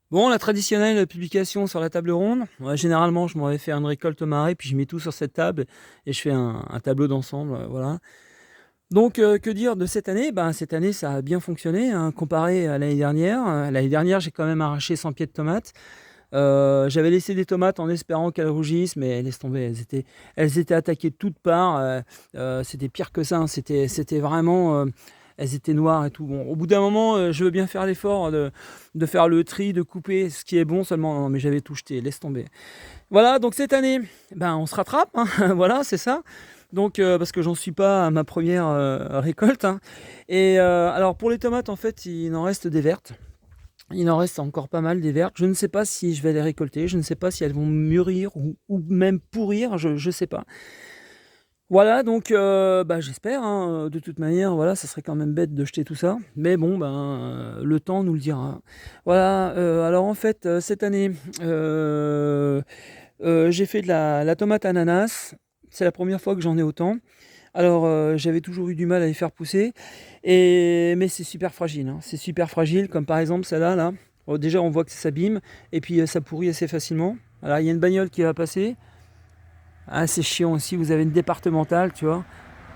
Bon, la traditionnelle publication sur la table ronde. Ouais, généralement, je m'en vais faire une récolte au marais, puis je mets tout sur cette table et je fais un tableau d'ensemble, voilà. Donc, que dire de cette année? Ben, cette année, ça a bien fonctionné, hein, comparé à l'année dernière. L'année dernière, j'ai quand même arraché 100 pieds de tomates. J'avais laissé des tomates en espérant qu'elles rougissent, mais laisse tomber, elles étaient attaquées de toutes parts. C'était pire que ça, hein. C'était vraiment, elles étaient noires et tout. Bon, au bout d'un moment, je veux bien faire l'effort de faire le tri, de couper ce qui est bon seulement. Non, mais j'avais tout jeté, laisse tomber. Voilà, donc cette année, ben, on se rattrape, hein. Voilà, c'est ça. Donc, parce que j'en suis pas à ma première récolte, hein. Et alors, pour les tomates, en fait, il en reste des vertes. Il en reste encore pas mal des vertes. Je ne sais pas si je vais les récolter. Je ne sais pas si elles vont mûrir ou même pourrir. Je ne sais pas. Voilà, donc bah, j'espère, hein. De toute manière, voilà, ça serait quand même bête de jeter tout ça. Mais bon, ben, le temps nous le dira. Voilà, alors en fait, cette année, j'ai fait de la tomate ananas. C'est la première fois que j'en ai autant. Alors, j'avais toujours eu du mal à les faire pousser, mais c'est super fragile, hein. C'est super fragile, comme par exemple celle-là, là. Oh, déjà, on voit que ça s'abîme, et puis ça pourrit assez facilement. Alors, il y a une bagnole qui va passer. Ah, c'est chiant aussi, vous avez une départementale, tu vois.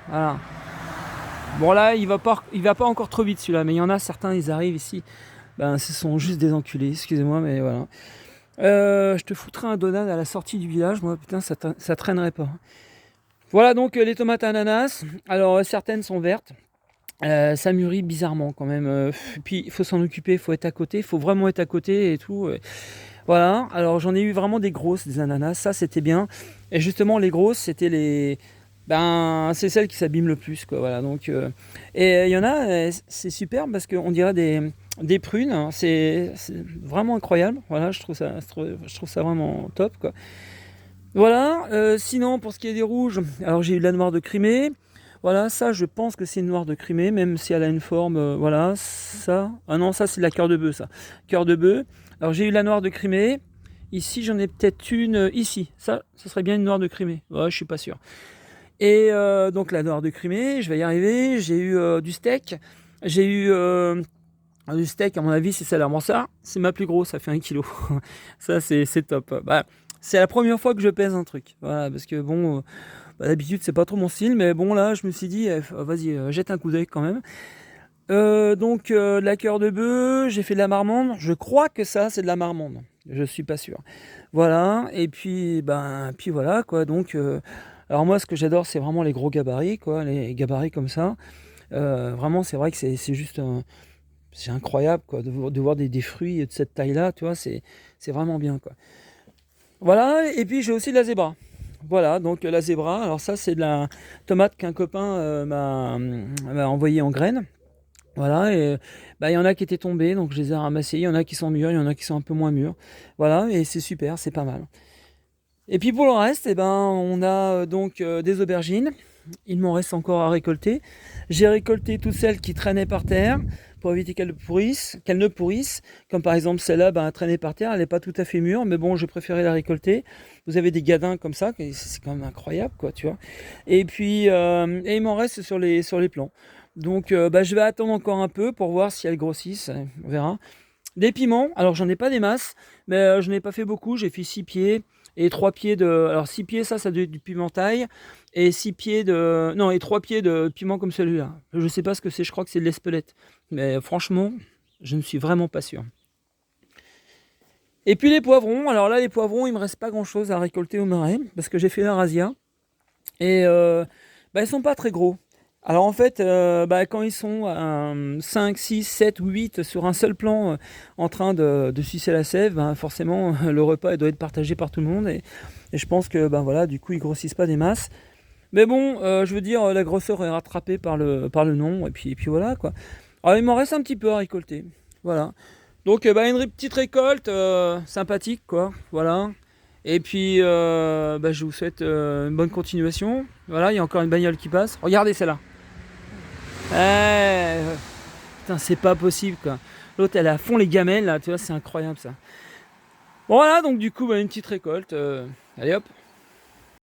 Voilà. Bon, là, il va pas encore trop vite celui-là, mais il y en a certains, ils arrivent ici. Ben, ce sont juste des enculés, excusez-moi, mais voilà. Je te foutrais un donut à la sortie du village, moi, putain, ça traînerait pas. Voilà donc les tomates ananas. Alors, certaines sont vertes. Ça mûrit bizarrement quand même. Puis il faut s'en occuper, il faut être à côté, il faut vraiment être à côté et tout. Voilà, alors j'en ai eu vraiment des grosses, des ananas, ça c'était bien. Et justement, les grosses, c'était les. Ben, c'est celles qui s'abîment le plus, quoi. Voilà, donc. Et il y en a, c'est super parce qu'on dirait des prunes, hein. C'est vraiment incroyable. Voilà, je trouve ça vraiment top, quoi. Voilà, sinon pour ce qui est des rouges, alors j'ai eu la noire de Crimée. Voilà, ça je pense que c'est une noire de Crimée, même si elle a une forme, voilà, ça. Ah non, ça c'est de la cœur de bœuf, ça. Cœur de bœuf. Alors j'ai eu la noire de Crimée. Ici j'en ai peut-être une, ici. Ça serait bien une noire de Crimée. Ouais, je suis pas sûr. Et donc la noire de Crimée, je vais y arriver. J'ai eu du steak. J'ai eu du steak, à mon avis, c'est celle-là. Bon, ça, c'est ma plus grosse, ça fait 1 kilo. Ça, c'est top. Bah, c'est la première fois que je pèse un truc. Voilà, parce que bon, bah, d'habitude, c'est pas trop mon style, mais bon, là, je me suis dit, vas-y, jette un coup d'œil quand même. Donc, de la cœur de bœuf, j'ai fait de la marmande. Je crois que ça, c'est de la marmande. Je suis pas sûr. Voilà, et puis, puis voilà, quoi. Donc, alors moi, ce que j'adore, c'est vraiment les gros gabarits, quoi. Les gabarits comme ça. Vraiment, c'est vrai que c'est juste c'est incroyable, quoi, de voir des fruits de cette taille-là, tu vois, c'est vraiment bien, quoi. Voilà, et puis j'ai aussi de la zébra. Voilà, donc la zébra, alors ça c'est de la tomate qu'un copain m'a envoyé en graines. Voilà, et bah, il y en a qui étaient tombés, donc je les ai ramassés. Il y en a qui sont mûrs, il y en a qui sont un peu moins mûrs. Voilà, et c'est super, c'est pas mal. Et puis pour le reste, eh ben, on a donc des aubergines. Il m'en reste encore à récolter. J'ai récolté toutes celles qui traînaient par terre pour éviter qu'elles ne pourrissent. Comme par exemple celle-là, ben, traînée par terre, elle n'est pas tout à fait mûre, mais bon, je préférais la récolter. Vous avez des gadins comme ça, c'est quand même incroyable, quoi, tu vois. Et puis, et il m'en reste sur les plants. Donc, bah, je vais attendre encore un peu pour voir si elles grossissent. On verra. Des piments, alors j'en ai pas des masses, mais je n'ai pas fait beaucoup. J'ai fait 6 pieds et 3 pieds de. Alors 6 pieds, ça doit être du piment taille. Et 6 pieds de. Non, et 3 pieds de piment comme celui-là. Je sais pas ce que c'est, je crois que c'est de l'espelette. Mais franchement, je ne suis vraiment pas sûr. Et puis les poivrons, alors là, les poivrons, il me reste pas grand-chose à récolter au marais, parce que j'ai fait la razzia. Et bah, ils sont pas très gros. Alors en fait, bah, quand ils sont à 5, 6, 7 ou 8 sur un seul plan en train de sucer la sève, ben, forcément le repas doit être partagé par tout le monde. Et je pense que ben, voilà, du coup ils grossissent pas des masses. Mais bon, je veux dire, la grosseur est rattrapée par le nom. Et puis voilà, quoi. Alors il m'en reste un petit peu à récolter. Voilà. Donc bah, une petite récolte sympathique, quoi. Voilà. Et puis bah, je vous souhaite une bonne continuation. Voilà, il y a encore une bagnole qui passe. Regardez celle-là. Putain, c'est pas possible, quoi. L'autre, elle est à fond les gamelles, là, tu vois, c'est incroyable, ça. Bon, voilà, donc du coup, bah, une petite récolte. Allez hop.